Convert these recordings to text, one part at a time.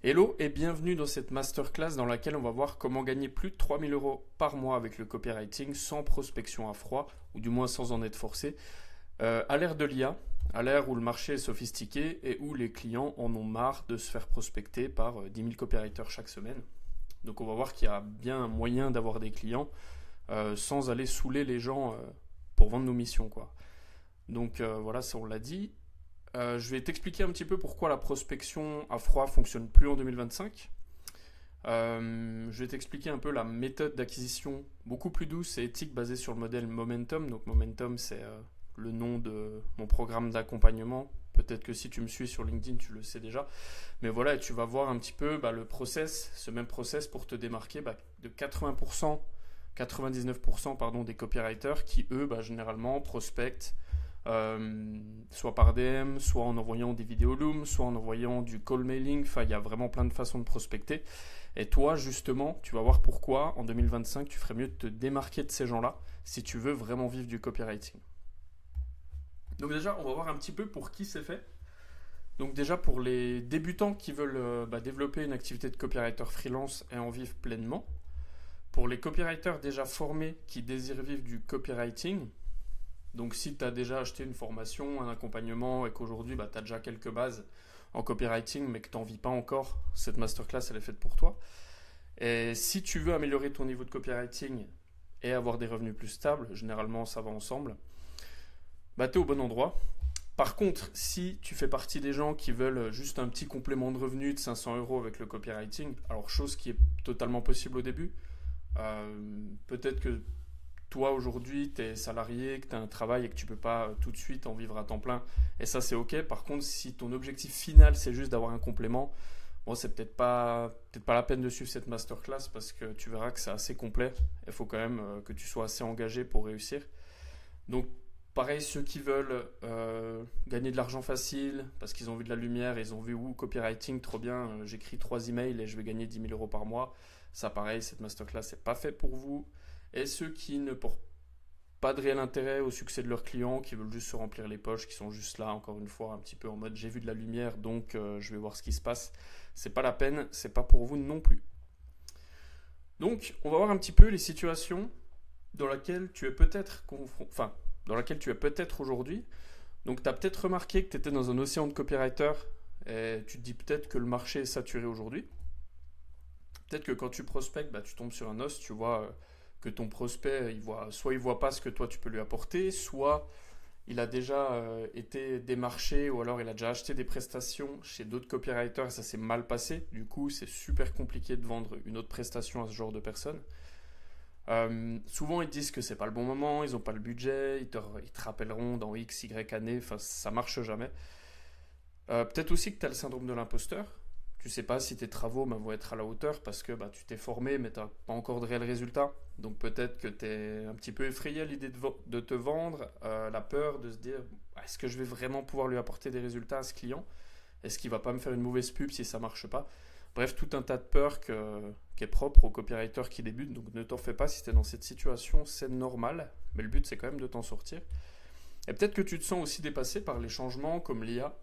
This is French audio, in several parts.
Hello et bienvenue dans cette masterclass dans laquelle on va voir comment gagner plus de 3 000 € par mois avec le copywriting sans prospection à froid, ou du moins sans en être forcé, à l'ère de l'IA, à l'ère où le marché est sophistiqué et où les clients en ont marre de se faire prospecter par 10 000 copywriters chaque semaine. Donc on va voir qu'il y a bien un moyen d'avoir des clients sans aller saouler les gens pour vendre nos missions, quoi. Donc voilà, ça on l'a dit. Je vais t'expliquer un petit peu pourquoi la prospection à froid fonctionne plus en 2025. Je vais t'expliquer un peu la méthode d'acquisition beaucoup plus douce et éthique basée sur le modèle Momentum. Donc Momentum, c'est le nom de mon programme d'accompagnement. Peut-être que si tu me suis sur LinkedIn, tu le sais déjà. Mais voilà, et tu vas voir un petit peu le process, ce même process pour te démarquer de 80%, 99% pardon, des copywriters qui, eux, généralement prospectent soit par DM, soit en envoyant des vidéos Loom, soit en envoyant du call mailing. Enfin, il y a vraiment plein de façons de prospecter. Et toi, justement, tu vas voir pourquoi en 2025, tu ferais mieux de te démarquer de ces gens-là si tu veux vraiment vivre du copywriting. Donc déjà, on va voir un petit peu pour qui c'est fait. Donc déjà, pour les débutants qui veulent développer une activité de copywriter freelance et en vivre pleinement. Pour les copywriters déjà formés qui désirent vivre du copywriting. Donc si tu as déjà acheté une formation, un accompagnement et qu'aujourd'hui tu as déjà quelques bases en copywriting mais que tu n'en vis pas encore, cette masterclass elle est faite pour toi. Et si tu veux améliorer ton niveau de copywriting et avoir des revenus plus stables, généralement ça va ensemble, tu es au bon endroit. Par contre, si tu fais partie des gens qui veulent juste un petit complément de revenus de 500 € avec le copywriting, alors chose qui est totalement possible au début, peut-être que toi aujourd'hui tu es salarié, que tu as un travail et que tu peux pas tout de suite en vivre à temps plein, et ça c'est ok. Par contre, si ton objectif final c'est juste d'avoir un complément, bon, c'est peut-être pas la peine de suivre cette masterclass parce que tu verras que c'est assez complet. Il faut quand même que tu sois assez engagé pour réussir. Donc pareil, ceux qui veulent gagner de l'argent facile parce qu'ils ont vu de la lumière, ils ont vu copywriting, trop bien, j'écris 3 emails et je vais gagner 10 000 € par mois. Ça pareil, cette masterclass c'est pas fait pour vous. Et ceux qui ne portent pas de réel intérêt au succès de leurs clients, qui veulent juste se remplir les poches, qui sont juste là, encore une fois, un petit peu en mode j'ai vu de la lumière, donc je vais voir ce qui se passe. C'est pas la peine, c'est pas pour vous non plus. Donc, on va voir un petit peu les situations dans lesquelles tu es peut-être dans laquelle tu es peut-être aujourd'hui. Donc, tu as peut-être remarqué que tu étais dans un océan de copywriters et tu te dis peut-être que le marché est saturé aujourd'hui. Peut-être que quand tu prospectes, tu tombes sur un os, tu vois que ton prospect, soit il voit pas ce que toi tu peux lui apporter, soit il a déjà été démarché ou alors il a déjà acheté des prestations chez d'autres copywriters et ça s'est mal passé. Du coup, c'est super compliqué de vendre une autre prestation à ce genre de personnes. Souvent, ils disent que c'est pas le bon moment, ils n'ont pas le budget, ils te rappelleront dans X, Y années, enfin, ça marche jamais. Peut-être aussi que tu as le syndrome de l'imposteur. Tu sais pas si tes travaux vont être à la hauteur parce que tu t'es formé mais tu n'as pas encore de réels résultats. Donc peut-être que tu es un petit peu effrayé à l'idée de te vendre, la peur de se dire est-ce que je vais vraiment pouvoir lui apporter des résultats à ce client? Est-ce qu'il va pas me faire une mauvaise pub si ça marche pas? Bref, tout un tas de peurs qui est propre aux copywriters qui débutent. Donc ne t'en fais pas si tu es dans cette situation, c'est normal. Mais le but c'est quand même de t'en sortir. Et peut-être que tu te sens aussi dépassé par les changements comme l'IA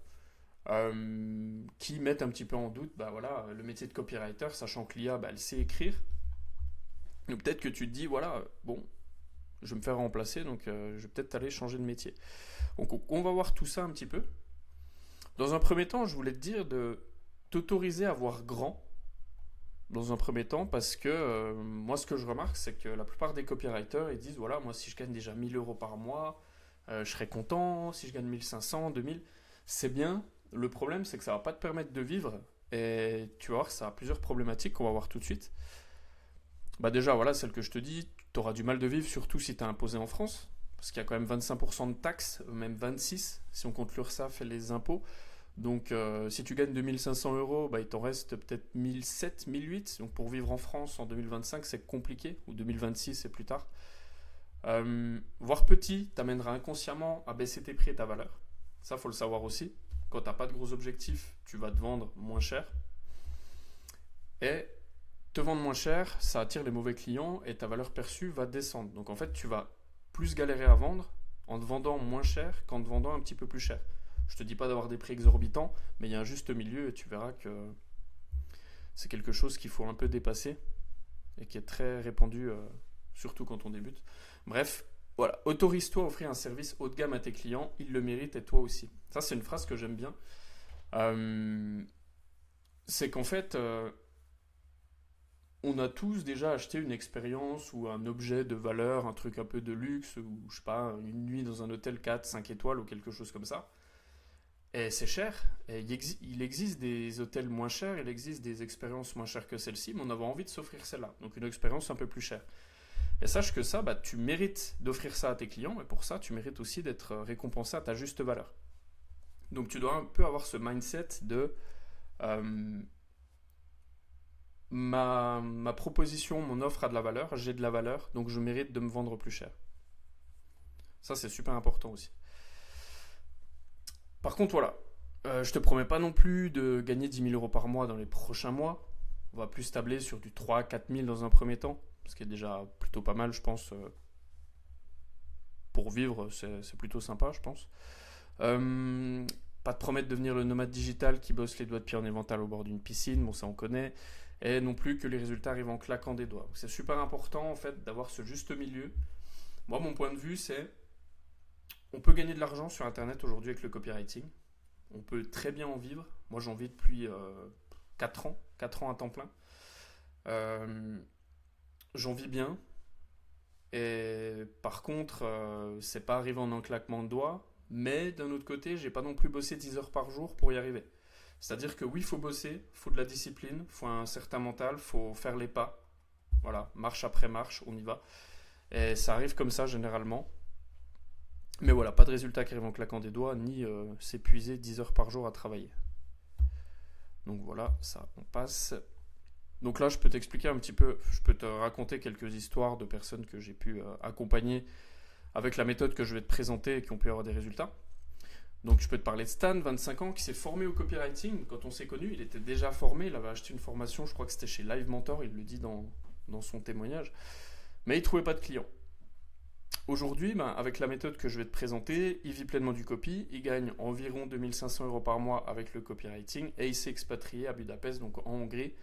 qui mettent un petit peu en doute voilà, le métier de copywriter, sachant que l'IA, elle sait écrire. Donc peut-être que tu te dis, voilà, bon, je vais me faire remplacer, donc je vais peut-être aller changer de métier. Donc on va voir tout ça un petit peu. Dans un premier temps, je voulais te dire de t'autoriser à voir grand, dans un premier temps, parce que moi, ce que je remarque, c'est que la plupart des copywriters, ils disent, voilà, moi, si je gagne déjà 1 000 € par mois, je serais content. Si je gagne 1 500, 2 000, c'est bien. Le problème, c'est que ça ne va pas te permettre de vivre. Et tu vas voir, ça a plusieurs problématiques qu'on va voir tout de suite. Déjà, voilà, celle que je te dis, tu auras du mal de vivre, surtout si tu es imposé en France. Parce qu'il y a quand même 25% de taxes, même 26% si on compte l'URSSAF et les impôts. Donc, si tu gagnes 2 500 €, il t'en reste peut-être 1 700, 1 800. Donc, pour vivre en France en 2025, c'est compliqué. Ou 2026, c'est plus tard. Voir petit t'amènera inconsciemment à baisser tes prix et ta valeur. Ça, faut le savoir aussi. Quand tu n'as pas de gros objectifs, tu vas te vendre moins cher. Et te vendre moins cher, ça attire les mauvais clients et ta valeur perçue va descendre. Donc en fait, tu vas plus galérer à vendre en te vendant moins cher qu'en te vendant un petit peu plus cher. Je te dis pas d'avoir des prix exorbitants, mais il y a un juste milieu et tu verras que c'est quelque chose qu'il faut un peu dépasser et qui est très répandu, surtout quand on débute. Bref, voilà, autorise-toi à offrir un service haut de gamme à tes clients, ils le méritent et toi aussi. Ça, c'est une phrase que j'aime bien. Euh, c'est qu'en fait, on a tous déjà acheté une expérience ou un objet de valeur, un truc un peu de luxe, ou je sais pas, une nuit dans un hôtel 4, 5 étoiles ou quelque chose comme ça. Et c'est cher. Et il existe des hôtels moins chers, il existe des expériences moins chères que celle-ci, mais on avait envie de s'offrir celle-là. Donc une expérience un peu plus chère. Et sache que ça, bah, tu mérites d'offrir ça à tes clients, et pour ça, tu mérites aussi d'être récompensé à ta juste valeur. Donc tu dois un peu avoir ce mindset de euh, ma proposition, mon offre a de la valeur, j'ai de la valeur, donc je mérite de me vendre plus cher. Ça, c'est super important aussi. Par contre, voilà, je te promets pas non plus de gagner 10 000 € par mois dans les prochains mois. On va plus tabler sur du 3 à 4 000 dans un premier temps, ce qui est déjà plutôt pas mal, je pense. Pour vivre, c'est plutôt sympa, je pense. Euh, Pas de promettre de devenir le nomade digital qui bosse les doigts de pied en éventail au bord d'une piscine, bon ça on connaît, et non plus que les résultats arrivent en claquant des doigts. C'est super important en fait d'avoir ce juste milieu. Moi mon point de vue c'est, on peut gagner de l'argent sur internet aujourd'hui avec le copywriting, on peut très bien en vivre, moi j'en vis depuis 4 ans à temps plein. Euh, J'en vis bien, et par contre c'est pas arrivé en un claquement de doigts, mais d'un autre côté, j'ai pas non plus bossé 10 heures par jour pour y arriver. C'est-à-dire que oui, il faut bosser, il faut de la discipline, il faut un certain mental, il faut faire les pas. Voilà, marche après marche, on y va. Et ça arrive comme ça généralement. Mais voilà, pas de résultat qui arrive en claquant des doigts, ni s'épuiser 10 heures par jour à travailler. Donc voilà, ça, on passe. Donc là, je peux t'expliquer un petit peu, je peux te raconter quelques histoires de personnes que j'ai pu accompagner avec la méthode que je vais te présenter et qui ont pu avoir des résultats. Donc je peux te parler de Stan, 25 ans, qui s'est formé au copywriting. Quand on s'est connu, il était déjà formé, il avait acheté une formation, je crois que c'était chez Live Mentor, il le dit dans son témoignage. Mais il ne trouvait pas de clients. Aujourd'hui, avec la méthode que je vais te présenter, il vit pleinement du copy, il gagne environ 2500 € par mois avec le copywriting et il s'est expatrié à Budapest, donc en Hongrie,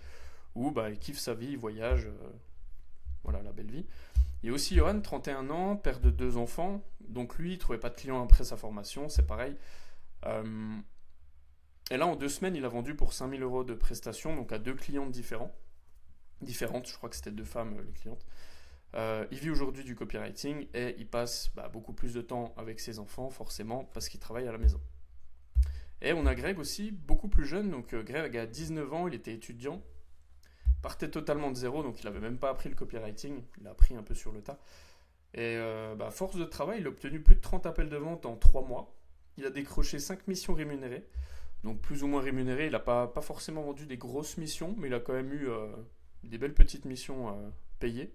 où il kiffe sa vie, il voyage, voilà la belle vie. Il y a aussi Johan, 31 ans, père de 2 enfants. Donc lui, il ne trouvait pas de clients après sa formation, c'est pareil. Et là, en 2 semaines, il a vendu pour 5 000 € de prestations, donc à 2 clientes différentes, je crois que c'était 2 femmes, les clientes. Il vit aujourd'hui du copywriting et il passe beaucoup plus de temps avec ses enfants, forcément, parce qu'il travaille à la maison. Et on a Greg aussi, beaucoup plus jeune. Donc Greg a 19 ans, il était étudiant. Partait totalement de zéro, donc il n'avait même pas appris le copywriting, il a appris un peu sur le tas. Et à force de travail, il a obtenu plus de 30 appels de vente en 3 mois. Il a décroché 5 missions rémunérées, donc plus ou moins rémunérées. Il n'a pas forcément vendu des grosses missions, mais il a quand même eu des belles petites missions payées.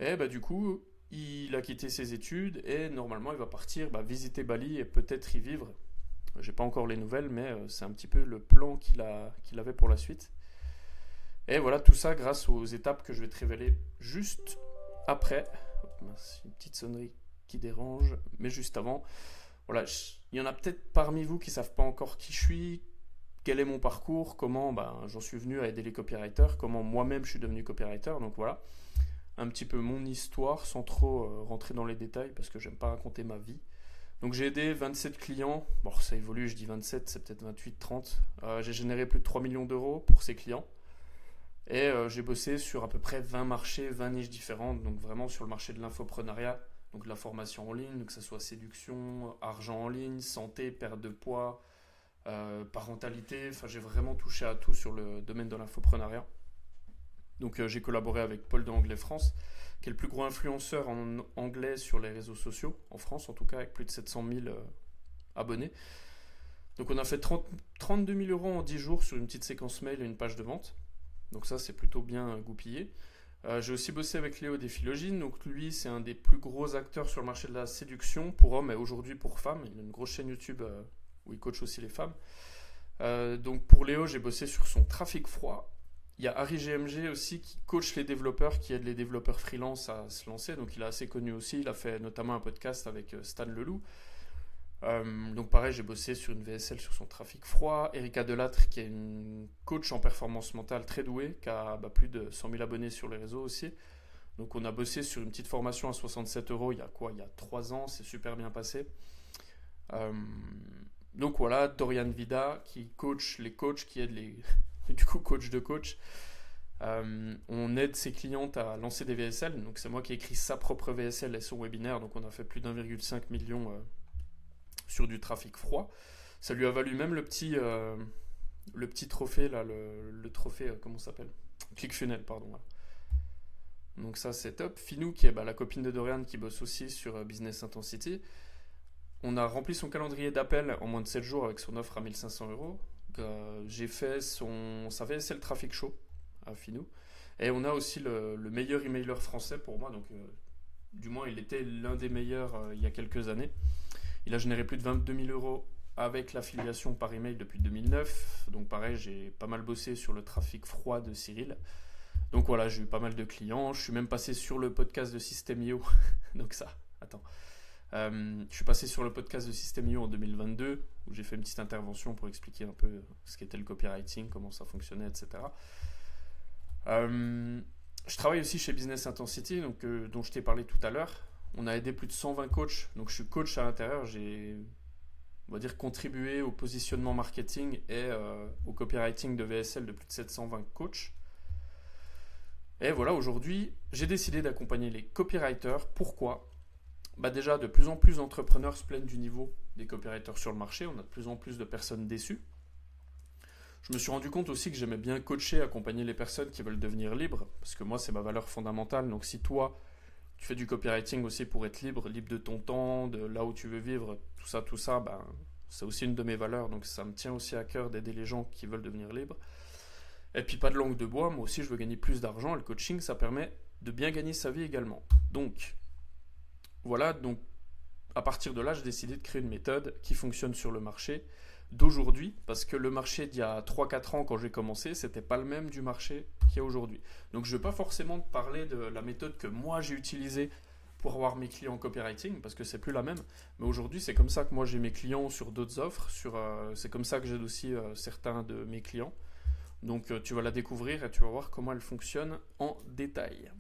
Et du coup, il a quitté ses études et normalement il va partir visiter Bali et peut-être y vivre. J'ai pas encore les nouvelles, mais c'est un petit peu le plan qu'il avait pour la suite. Et voilà, tout ça grâce aux étapes que je vais te révéler juste après. Une petite sonnerie qui dérange, mais juste avant. Voilà, il y en a peut-être parmi vous qui ne savent pas encore qui je suis, quel est mon parcours, comment j'en suis venu à aider les copywriters, comment moi-même je suis devenu copywriter. Donc voilà, un petit peu mon histoire sans trop rentrer dans les détails parce que j'aime pas raconter ma vie. Donc j'ai aidé 27 clients, bon ça évolue, je dis 27, c'est peut-être 28, 30. J'ai généré plus de 3 millions d'euros pour ces clients. Et j'ai bossé sur à peu près 20 marchés, 20 niches différentes, donc vraiment sur le marché de l'infoprenariat, donc la formation en ligne, que ce soit séduction, argent en ligne, santé, perte de poids, parentalité, enfin j'ai vraiment touché à tout sur le domaine de l'infoprenariat. Donc j'ai collaboré avec Paul de Anglais France, qui est le plus gros influenceur en anglais sur les réseaux sociaux, en France en tout cas, avec plus de 700 000 abonnés. Donc on a fait 32 000 € en 10 jours sur une petite séquence mail et une page de vente. Donc ça, c'est plutôt bien goupillé. J'ai aussi bossé avec Léo des Philogines. Donc lui, c'est un des plus gros acteurs sur le marché de la séduction pour hommes et aujourd'hui pour femmes. Il a une grosse chaîne YouTube où il coach aussi les femmes. Donc pour Léo, j'ai bossé sur son trafic froid. Il y a Harry GMG aussi qui coach les développeurs, qui aide les développeurs freelance à se lancer. Donc il est assez connu aussi. Il a fait notamment un podcast avec Stan Leloup. Donc pareil, j'ai bossé sur une VSL sur son trafic froid. Erika Delattre, qui est une coach en performance mentale très douée, qui a plus de 100 000 abonnés sur les réseaux aussi. Donc on a bossé sur une petite formation à 67 euros il y a quoi? Il y a 3 ans, c'est super bien passé. Euh, donc voilà, Dorian Vida qui coach les coachs, qui aide les du coup coach de coach. On aide ses clientes à lancer des VSL. Donc c'est moi qui ai écrit sa propre VSL et son webinaire. Donc on a fait plus d'1,5 million sur du trafic froid. Ça lui a valu même le petit trophée là, le trophée comment ça s'appelle? ClickFunnels, pardon. Voilà. Donc ça c'est top. Finou qui est la copine de Dorian qui bosse aussi sur Business Intensity. On a rempli son calendrier d'appel en moins de 7 jours avec son offre à 1500 euros. J'ai fait sa VSL Traffic Show à Finou. Et on a aussi le meilleur emailer français pour moi. Donc, du moins, il était l'un des meilleurs il y a quelques années. Il a généré plus de 22 000 euros avec l'affiliation par email depuis 2009. Donc pareil, j'ai pas mal bossé sur le trafic froid de Cyril. Donc voilà, j'ai eu pas mal de clients. Je suis même passé sur le podcast de System.io. Donc ça, attends. Je suis passé sur le podcast de System.io en 2022 où j'ai fait une petite intervention pour expliquer un peu ce qu'était le copywriting, comment ça fonctionnait, etc. Je travaille aussi chez Business Intensity, donc, dont je t'ai parlé tout à l'heure. On a aidé plus de 120 coachs, donc je suis coach à l'intérieur. J'ai, on va dire, contribué au positionnement marketing et au copywriting de VSL de plus de 720 coachs. Et voilà, aujourd'hui, j'ai décidé d'accompagner les copywriters. Pourquoi? Déjà, de plus en plus d'entrepreneurs se plaignent du niveau des copywriters sur le marché. On a de plus en plus de personnes déçues. Je me suis rendu compte aussi que j'aimais bien coacher, accompagner les personnes qui veulent devenir libres, parce que moi, c'est ma valeur fondamentale. Donc si toi, tu fais du copywriting aussi pour être libre, libre de ton temps, de là où tu veux vivre, tout ça, c'est aussi une de mes valeurs. Donc ça me tient aussi à cœur d'aider les gens qui veulent devenir libres. Et puis pas de langue de bois, moi aussi je veux gagner plus d'argent. Et le coaching, ça permet de bien gagner sa vie également. Donc voilà, donc à partir de là, j'ai décidé de créer une méthode qui fonctionne sur le marché d'aujourd'hui, parce que le marché d'il y a 3-4 ans quand j'ai commencé, c'était pas le même du marché qu'il y a aujourd'hui. Donc je ne vais pas forcément te parler de la méthode que moi j'ai utilisée pour avoir mes clients en copywriting, parce que c'est plus la même, mais aujourd'hui c'est comme ça que moi j'ai mes clients sur d'autres offres, c'est comme ça que j'aide aussi certains de mes clients. Donc tu vas la découvrir et tu vas voir comment elle fonctionne en détail.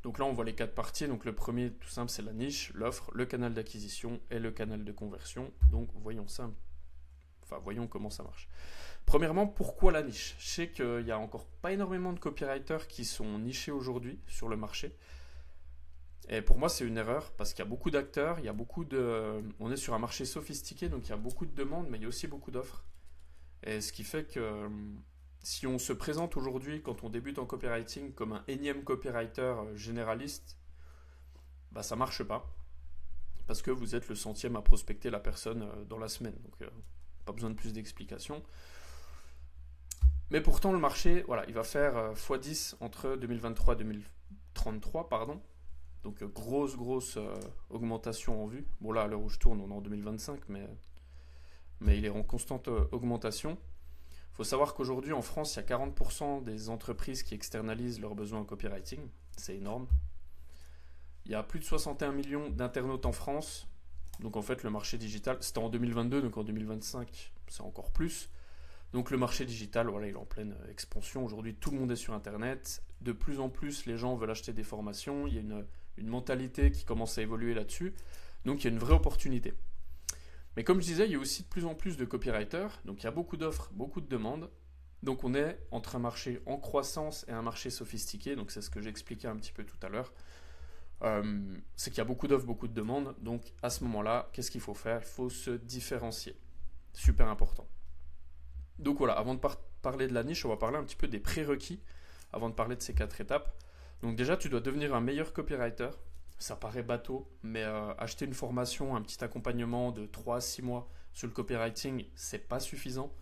Donc là, on voit les 4 parties. Donc le premier, tout simple, c'est la niche, l'offre, le canal d'acquisition et le canal de conversion. Donc voyons comment ça marche. Premièrement, pourquoi la niche? Je sais qu'il n'y a encore pas énormément de copywriters qui sont nichés aujourd'hui sur le marché. Et pour moi, c'est une erreur parce qu'il y a beaucoup d'acteurs, on est sur un marché sophistiqué, donc il y a beaucoup de demandes, mais il y a aussi beaucoup d'offres. Et ce qui fait que si on se présente aujourd'hui, quand on débute en copywriting, comme un énième copywriter généraliste, ça marche pas. Parce que vous êtes le centième à prospecter la personne dans la semaine. Donc, pas besoin de plus d'explications. Mais pourtant, le marché, voilà, il va faire x10 entre 2023 et 2033, pardon. Donc, grosse augmentation en vue. Bon, là, à l'heure où je tourne, on est en 2025, mais il est en constante augmentation. Il faut savoir qu'aujourd'hui, en France, il y a 40% des entreprises qui externalisent leurs besoins en copywriting. C'est énorme. Il y a plus de 61 millions d'internautes en France. Donc en fait, le marché digital, c'était en 2022, donc en 2025, c'est encore plus. Donc le marché digital, voilà, il est en pleine expansion. Aujourd'hui, tout le monde est sur Internet. De plus en plus, les gens veulent acheter des formations. Il y a une mentalité qui commence à évoluer là-dessus. Donc il y a une vraie opportunité. Mais comme je disais, il y a aussi de plus en plus de copywriters, donc il y a beaucoup d'offres, beaucoup de demandes. Donc on est entre un marché en croissance et un marché sophistiqué, donc c'est ce que j'expliquais un petit peu tout à l'heure. C'est qu'il y a beaucoup d'offres, beaucoup de demandes, donc à ce moment-là, qu'est-ce qu'il faut faire? Il faut se différencier. Super important. Donc voilà, avant de parler de la niche, on va parler un petit peu des prérequis, avant de parler de ces 4 étapes. Donc déjà, tu dois devenir un meilleur copywriter. Ça paraît bateau, mais acheter une formation, un petit accompagnement de 3 à 6 mois sur le copywriting, c'est pas suffisant.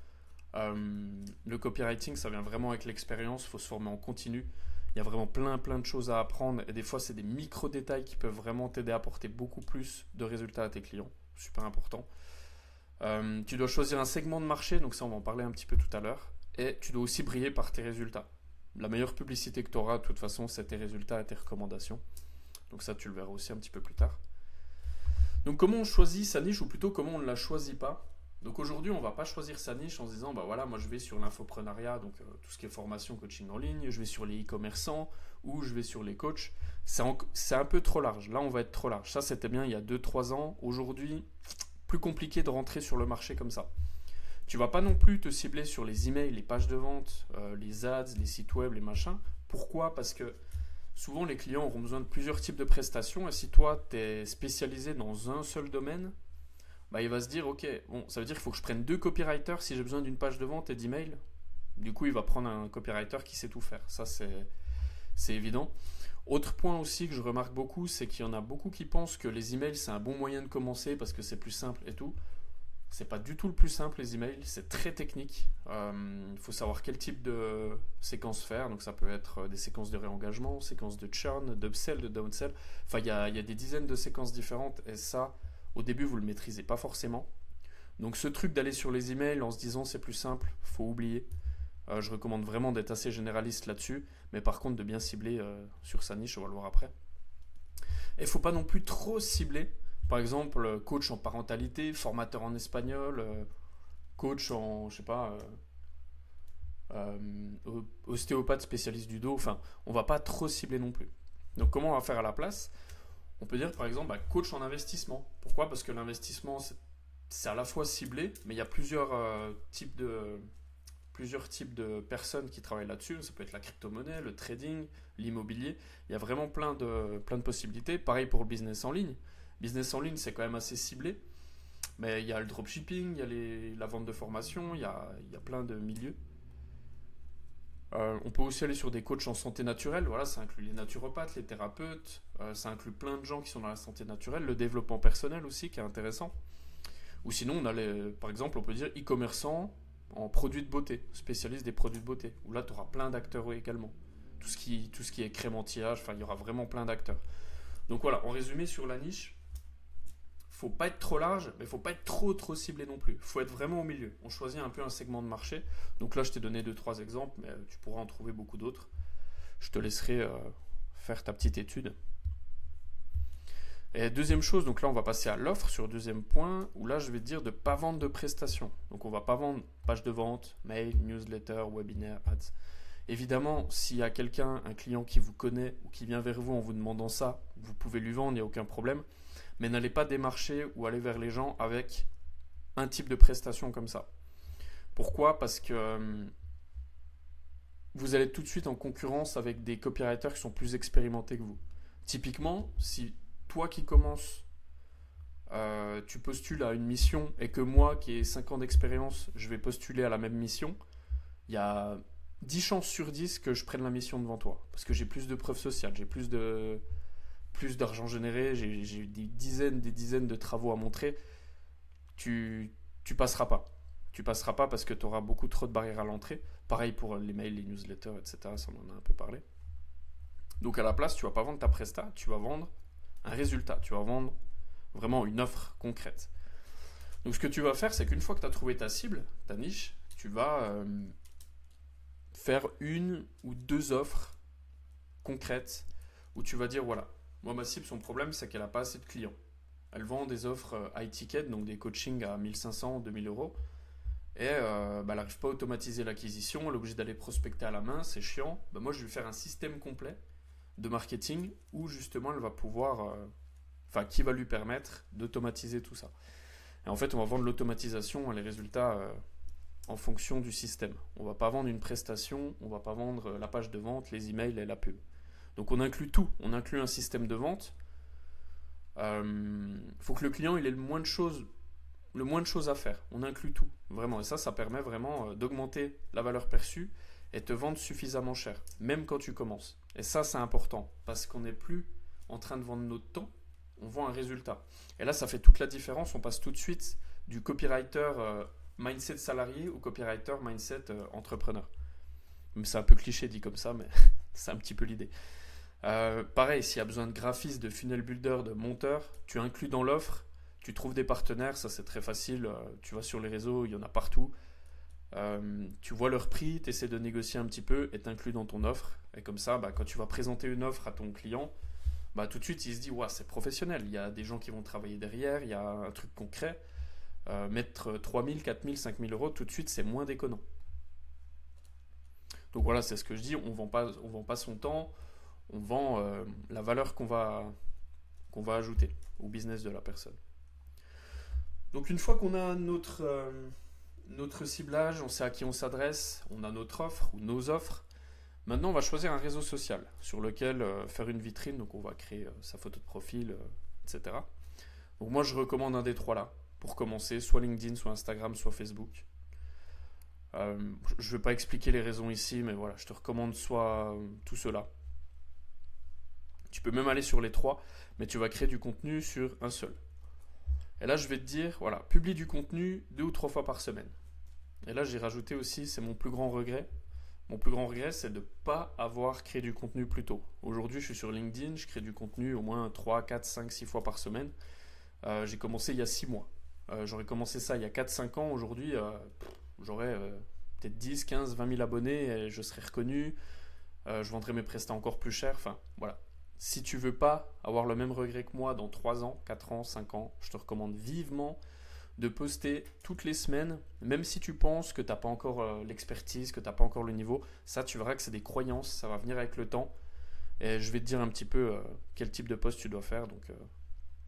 Le copywriting, ça vient vraiment avec l'expérience, il faut se former en continu. Il y a vraiment plein de choses à apprendre et des fois, c'est des micro-détails qui peuvent vraiment t'aider à apporter beaucoup plus de résultats à tes clients. Super important. Tu dois choisir un segment de marché, donc ça, on va en parler un petit peu tout à l'heure. Et tu dois aussi briller par tes résultats. La meilleure publicité que tu auras, de toute façon, c'est tes résultats et tes recommandations. Donc ça, tu le verras aussi un petit peu plus tard. Donc comment on choisit sa niche ou plutôt comment on ne la choisit pas. Donc aujourd'hui, on ne va pas choisir sa niche en se disant, bah voilà, moi je vais sur l'infoprenariat, donc tout ce qui est formation, coaching en ligne, je vais sur les e-commerçants ou je vais sur les coachs. C'est un peu trop large. Là, on va être trop large. Ça, c'était bien il y a 2 3 ans. Aujourd'hui, plus compliqué de rentrer sur le marché comme ça. Tu vas pas non plus te cibler sur les emails, les pages de vente, les ads, les sites web, les machins. Pourquoi? Parce que souvent les clients auront besoin de plusieurs types de prestations et si toi tu es spécialisé dans un seul domaine, bah, il va se dire ok, bon, ça veut dire qu'il faut que je prenne 2 copywriters si j'ai besoin d'une page de vente et d'email. Du coup, il va prendre un copywriter qui sait tout faire. Ça, c'est évident. Autre point aussi que je remarque beaucoup, c'est qu'il y en a beaucoup qui pensent que les emails c'est un bon moyen de commencer parce que c'est plus simple et tout. C'est pas du tout le plus simple les emails, c'est très technique. Il faut savoir quel type de séquence faire. Donc ça peut être des séquences de réengagement, séquences de churn, d'upsell, de downsell. Enfin, il y a des dizaines de séquences différentes et ça, au début, vous le maîtrisez pas forcément. Donc ce truc d'aller sur les emails en se disant c'est plus simple, faut oublier. Je recommande vraiment d'être assez généraliste là-dessus, mais par contre de bien cibler sur sa niche, on va le voir après. Et il faut pas non plus trop cibler. Par exemple, coach en parentalité, formateur en espagnol, coach en, je sais pas, ostéopathe spécialiste du dos. Enfin, on va pas trop cibler non plus. Donc, comment on va faire à la place? On peut dire par exemple coach en investissement. Pourquoi? Parce que l'investissement, c'est à la fois ciblé, mais il y a plusieurs types de personnes qui travaillent là-dessus. Ça peut être la crypto-monnaie, le trading, l'immobilier. Il y a vraiment plein de possibilités. Pareil pour le business en ligne. Business en ligne, c'est quand même assez ciblé. Mais il y a le dropshipping, il y a la vente de formation, il y a plein de milieux. On peut aussi aller sur des coachs en santé naturelle. Voilà, ça inclut les naturopathes, les thérapeutes. Ça inclut plein de gens qui sont dans la santé naturelle. Le développement personnel aussi, qui est intéressant. Ou sinon, par exemple, on peut dire e-commerçant en produits de beauté, spécialiste des produits de beauté. Où là, tu auras plein d'acteurs également. Tout ce qui est crème anti-âge, enfin, il y aura vraiment plein d'acteurs. Donc voilà, en résumé sur la niche, faut pas être trop large, mais faut pas être trop ciblé non plus. Faut être vraiment au milieu. On choisit un peu un segment de marché. Donc là, je t'ai donné 2 3 exemples, mais tu pourras en trouver beaucoup d'autres. Je te laisserai faire ta petite étude. Et deuxième chose, donc là, on va passer à l'offre sur le deuxième point, où là, je vais te dire de ne pas vendre de prestations. Donc on va pas vendre page de vente, mail, newsletter, webinaire, ads. Évidemment, s'il y a un client qui vous connaît ou qui vient vers vous en vous demandant ça, vous pouvez lui vendre, il n'y a aucun problème. Mais n'allez pas démarcher ou aller vers les gens avec un type de prestation comme ça. Pourquoi? Parce que vous allez tout de suite en concurrence avec des copywriters qui sont plus expérimentés que vous. Typiquement, si toi qui commences, tu postules à une mission et que moi qui ai 5 ans d'expérience, je vais postuler à la même mission, il y a 10 chances sur 10 que je prenne la mission devant toi. Parce que j'ai plus de preuves sociales, j'ai plus d'argent généré, j'ai des dizaines de travaux à montrer. Tu passeras pas. Tu passeras pas parce que tu auras beaucoup trop de barrières à l'entrée. Pareil pour les mails, les newsletters, etc. Ça, on en a un peu parlé. Donc à la place, tu vas pas vendre ta presta, tu vas vendre un résultat. Tu vas vendre vraiment une offre concrète. Donc ce que tu vas faire, c'est qu'une fois que tu as trouvé ta cible, ta niche, tu vas faire 1 ou 2 offres concrètes où tu vas dire voilà, moi ma cible, son problème, c'est qu'elle n'a pas assez de clients. Elle vend des offres high ticket, donc des coachings à 1500, 2000 euros. Et elle n'arrive pas à automatiser l'acquisition, elle est obligée d'aller prospecter à la main, c'est chiant. Moi, je vais lui faire un système complet de marketing où justement elle va pouvoir, qui va lui permettre d'automatiser tout ça. Et en fait, on va vendre l'automatisation et les résultats en fonction du système. On ne va pas vendre une prestation, on ne va pas vendre la page de vente, les emails et la pub. Donc on inclut tout, on inclut un système de vente. Faut que le client il ait le moins de choses à faire. On inclut tout, vraiment. Et ça permet vraiment d'augmenter la valeur perçue et te vendre suffisamment cher, même quand tu commences. Et ça, c'est important, parce qu'on n'est plus en train de vendre notre temps, on vend un résultat. Et là, ça fait toute la différence. On passe tout de suite du copywriter mindset salarié au copywriter mindset entrepreneur. C'est un peu cliché dit comme ça, mais c'est un petit peu l'idée. Pareil, s'il y a besoin de graphistes, de funnel builder, de monteurs, tu inclus dans l'offre. Tu trouves des partenaires, ça c'est très facile. Tu vas sur les réseaux, il y en a partout. Tu vois leur prix, tu essaies de négocier un petit peu et t'inclus dans ton offre. Et comme ça, quand tu vas présenter une offre à ton client, bah tout de suite il se dit, ouais, c'est professionnel, il y a des gens qui vont travailler derrière, il y a un truc concret. Mettre 3000, 4000, 5000 euros, tout de suite, c'est moins déconnant. Donc voilà, c'est ce que je dis, on vend pas son temps, on vend la valeur qu'on va ajouter au business de la personne. Donc une fois qu'on a notre ciblage, on sait à qui on s'adresse, on a notre offre ou nos offres, maintenant on va choisir un réseau social sur lequel faire une vitrine, donc on va créer sa photo de profil, etc. Donc moi je recommande un des trois là, pour commencer, soit LinkedIn, soit Instagram, soit Facebook. Je ne vais pas expliquer les raisons ici, mais voilà, je te recommande soit tout cela. Tu peux même aller sur les trois, mais tu vas créer du contenu sur un seul. Et là, je vais te dire, voilà, publie du contenu 2 ou 3 fois par semaine. Et là, j'ai rajouté aussi, c'est mon plus grand regret. Mon plus grand regret, c'est de ne pas avoir créé du contenu plus tôt. Aujourd'hui, je suis sur LinkedIn, je crée du contenu au moins 3, 4, 5, 6 fois par semaine. J'ai commencé il y a 6 mois. J'aurais commencé ça il y a 4, 5 ans. Aujourd'hui, j'aurais peut-être 10, 15, 20 000 abonnés et je serais reconnu. Je vendrais mes prestats encore plus cher. Enfin, voilà. Si tu veux pas avoir le même regret que moi dans 3 ans, 4 ans, 5 ans, je te recommande vivement de poster toutes les semaines, même si tu penses que tu n'as pas encore l'expertise, que tu n'as pas encore le niveau. Ça, tu verras que c'est des croyances, ça va venir avec le temps. Et je vais te dire un petit peu quel type de post tu dois faire. Donc,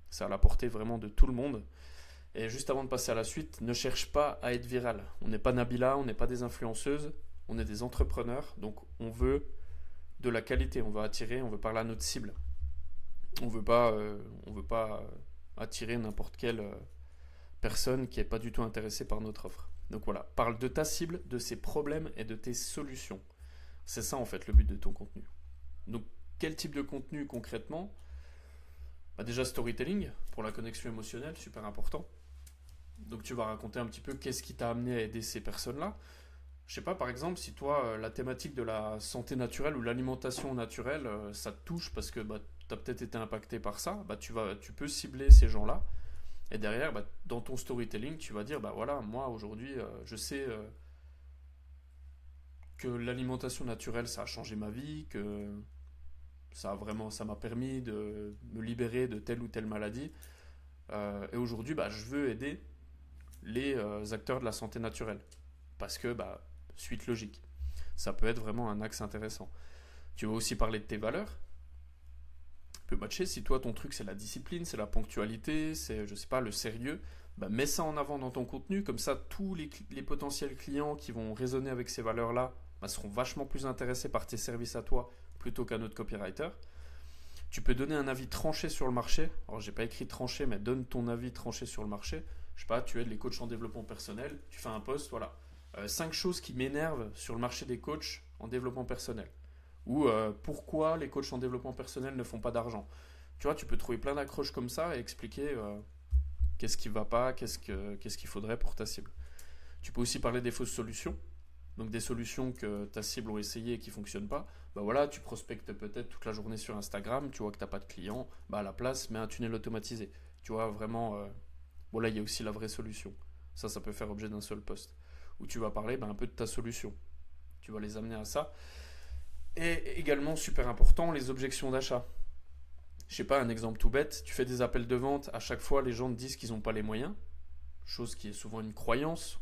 c'est à la portée vraiment de tout le monde. Et juste avant de passer à la suite, ne cherche pas à être viral. On n'est pas Nabila, on n'est pas des influenceuses, on est des entrepreneurs. Donc, on veut de la qualité, on veut attirer, on veut parler à notre cible. On veut pas attirer n'importe quelle personne qui n'est pas du tout intéressée par notre offre. Donc voilà, parle de ta cible, de ses problèmes et de tes solutions. C'est ça en fait le but de ton contenu. Donc quel type de contenu concrètement? Bah déjà storytelling pour la connexion émotionnelle, super important. Donc tu vas raconter un petit peu qu'est-ce qui t'a amené à aider ces personnes-là. Je sais pas, par exemple, si toi, la thématique de la santé naturelle ou l'alimentation naturelle, ça te touche parce que bah, tu as peut-être été impacté par ça, bah, tu peux cibler ces gens-là. Et derrière, bah, dans ton storytelling, tu vas dire, bah voilà, moi aujourd'hui, je sais que l'alimentation naturelle, ça a changé ma vie, que ça m'a permis de me libérer de telle ou telle maladie. Et aujourd'hui, bah, je veux aider les acteurs de la santé naturelle. Parce que, bah, suite logique. Ça peut être vraiment un axe intéressant. Tu vas aussi parler de tes valeurs. Tu peux matcher si toi, ton truc, c'est la discipline, c'est la ponctualité, c'est, je sais pas, le sérieux. Bah, mets ça en avant dans ton contenu. Comme ça, tous les potentiels clients qui vont résonner avec ces valeurs-là bah, seront vachement plus intéressés par tes services à toi plutôt qu'un autre copywriter. Tu peux donner un avis tranché sur le marché. Alors, j'ai pas écrit tranché, mais donne ton avis tranché sur le marché. Je sais pas, tu aides les coachs en développement personnel, tu fais un post, voilà. 5 choses qui m'énervent sur le marché des coachs en développement personnel. Ou pourquoi les coachs en développement personnel ne font pas d'argent. Tu vois, tu peux trouver plein d'accroches comme ça et expliquer qu'est-ce qui va pas, qu'est-ce qu'il faudrait pour ta cible. Tu peux aussi parler des fausses solutions. Donc des solutions que ta cible a essayé et qui ne fonctionnent pas. Bah voilà, tu prospectes peut-être toute la journée sur Instagram, tu vois que tu n'as pas de clients, bah à la place, mets un tunnel automatisé. Tu vois, vraiment, bon là, il y a aussi la vraie solution. Ça peut faire objet d'un seul post. Où tu vas parler un peu de ta solution. Tu vas les amener à ça. Et également, super important, les objections d'achat. Je sais pas, un exemple tout bête, tu fais des appels de vente, à chaque fois les gens te disent qu'ils n'ont pas les moyens, chose qui est souvent une croyance,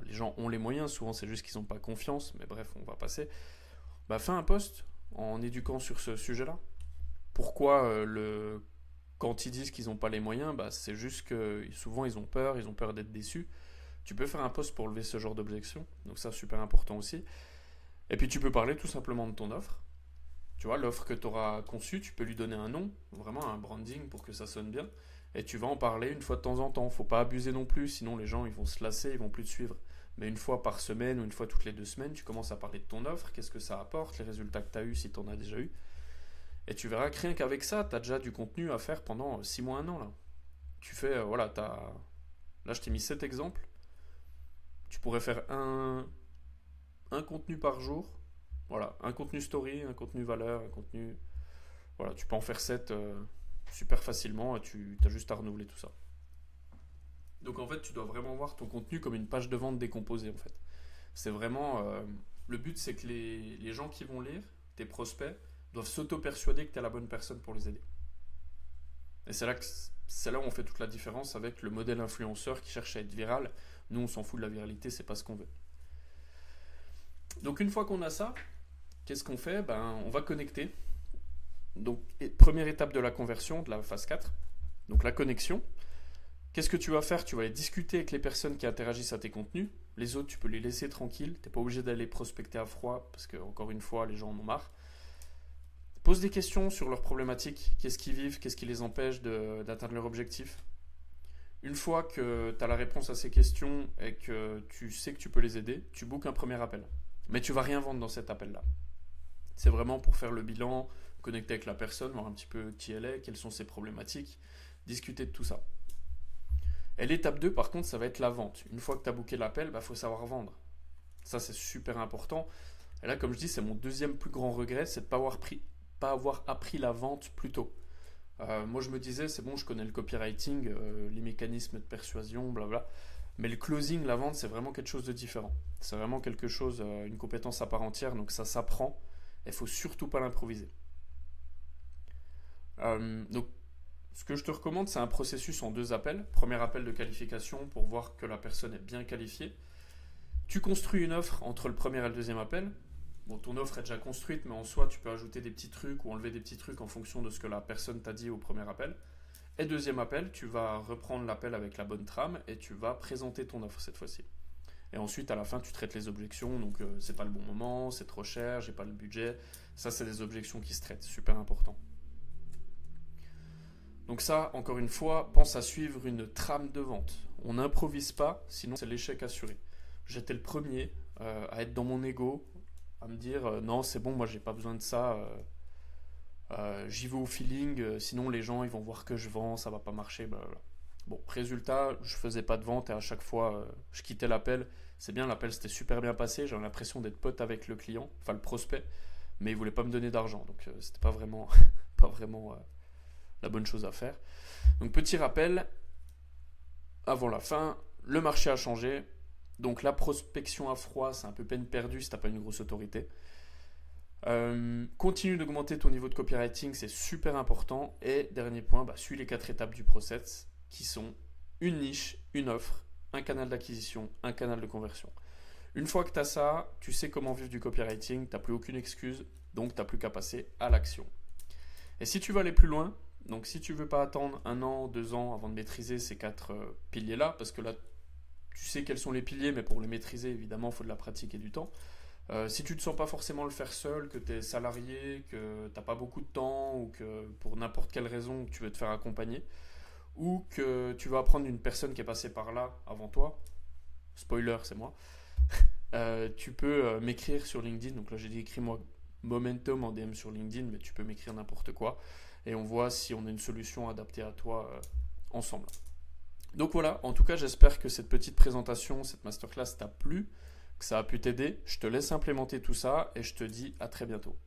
les gens ont les moyens, souvent c'est juste qu'ils n'ont pas confiance, mais bref, on va passer. Bah fais un post en éduquant sur ce sujet-là. Pourquoi quand ils disent qu'ils n'ont pas les moyens, bah c'est juste que souvent ils ont peur d'être déçus. Tu peux faire un post pour lever ce genre d'objection, donc ça super important aussi. Et puis tu peux parler tout simplement de ton offre. Tu vois, l'offre que tu auras conçue, tu peux lui donner un nom, vraiment un branding pour que ça sonne bien. Et tu vas en parler une fois de temps en temps. Faut pas abuser non plus, sinon les gens ils vont se lasser, ils vont plus te suivre. Mais une fois par semaine ou une fois toutes les 2 semaines, tu commences à parler de ton offre, qu'est-ce que ça apporte, les résultats que tu as eu si tu en as déjà eu. Et tu verras que rien qu'avec ça, tu as déjà du contenu à faire pendant 6 mois, 1 an. Là, tu fais, voilà, là je t'ai mis 7 exemples. Tu pourrais faire un contenu par jour. Voilà, un contenu story, un contenu valeur, un contenu. Voilà, tu peux en faire 7 super facilement et tu as juste à renouveler tout ça. Donc en fait, tu dois vraiment voir ton contenu comme une page de vente décomposée en fait. C'est vraiment. Le but, c'est que les gens qui vont lire, tes prospects, doivent s'auto-persuader que tu es la bonne personne pour les aider. Et c'est là où on fait toute la différence avec le modèle influenceur qui cherche à être viral. Nous, on s'en fout de la viralité, c'est pas ce qu'on veut. Donc une fois qu'on a ça, qu'est-ce qu'on fait? On va connecter. Donc première étape de la conversion, de la phase 4, donc la connexion. Qu'est-ce que tu vas faire? Tu vas aller discuter avec les personnes qui interagissent à tes contenus. Les autres, tu peux les laisser tranquilles. Tu n'es pas obligé d'aller prospecter à froid parce que, encore une fois, les gens en ont marre. Pose des questions sur leurs problématiques. Qu'est-ce qu'ils vivent? Qu'est-ce qui les empêche d'atteindre leur objectif? Une fois que tu as la réponse à ces questions et que tu sais que tu peux les aider, tu bookes un premier appel. Mais tu vas rien vendre dans cet appel-là. C'est vraiment pour faire le bilan, connecter avec la personne, voir un petit peu qui elle est, quelles sont ses problématiques, discuter de tout ça. Et l'étape 2, par contre, ça va être la vente. Une fois que tu as booké l'appel, faut savoir vendre. Ça, c'est super important. Et là, comme je dis, c'est mon deuxième plus grand regret, c'est de ne pas avoir appris la vente plus tôt. Moi, je me disais, c'est bon, je connais le copywriting, les mécanismes de persuasion, blabla. Mais le closing, la vente, c'est vraiment quelque chose de différent. C'est vraiment quelque chose, une compétence à part entière, donc ça s'apprend. Il ne faut surtout pas l'improviser. Donc, ce que je te recommande, c'est un processus en 2 appels. Premier appel de qualification pour voir que la personne est bien qualifiée. Tu construis une offre entre le premier et le deuxième appel. Bon, ton offre est déjà construite, mais en soi, tu peux ajouter des petits trucs ou enlever des petits trucs en fonction de ce que la personne t'a dit au premier appel. Et deuxième appel, tu vas reprendre l'appel avec la bonne trame et tu vas présenter ton offre cette fois-ci. Et ensuite, à la fin, tu traites les objections. Donc, c'est pas le bon moment, c'est trop cher, j'ai pas le budget. Ça, c'est des objections qui se traitent. Super important. Donc ça, encore une fois, pense à suivre une trame de vente. On n'improvise pas, sinon c'est l'échec assuré. J'étais le premier à être dans mon ego, à me dire non, c'est bon, moi j'ai pas besoin de ça. J'y vais au feeling, sinon les gens ils vont voir que je vends, ça va pas marcher, blablabla. Bon, résultat, je faisais pas de vente et à chaque fois je quittais l'appel. C'est bien, l'appel s'était super bien passé, j'avais l'impression d'être pote avec le client, enfin le prospect, mais il voulait pas me donner d'argent, donc c'était pas vraiment, pas vraiment la bonne chose à faire. Donc petit rappel, avant la fin, le marché a changé, donc la prospection à froid, c'est un peu peine perdue si t'as pas une grosse autorité. Continue d'augmenter ton niveau de copywriting, c'est super important. Et dernier point, suis les 4 étapes du process qui sont une niche, une offre, un canal d'acquisition, un canal de conversion. Une fois que tu as ça, tu sais comment vivre du copywriting, tu n'as plus aucune excuse, donc tu n'as plus qu'à passer à l'action. Et si tu veux aller plus loin, donc si tu ne veux pas attendre 1 an, 2 ans avant de maîtriser ces 4 piliers-là, parce que là, tu sais quels sont les piliers, mais pour les maîtriser, évidemment, il faut de la pratique et du temps. Si tu ne te sens pas forcément le faire seul, que tu es salarié, que tu n'as pas beaucoup de temps, ou que pour n'importe quelle raison tu veux te faire accompagner, ou que tu vas apprendre une personne qui est passée par là avant toi, spoiler, c'est moi, tu peux m'écrire sur LinkedIn. Donc là, j'ai dit écris-moi Momentum en DM sur LinkedIn, mais tu peux m'écrire n'importe quoi et on voit si on a une solution adaptée à toi ensemble. Donc voilà, en tout cas, j'espère que cette petite présentation, cette masterclass t'a plu, que ça a pu t'aider. Je te laisse implémenter tout ça et je te dis à très bientôt.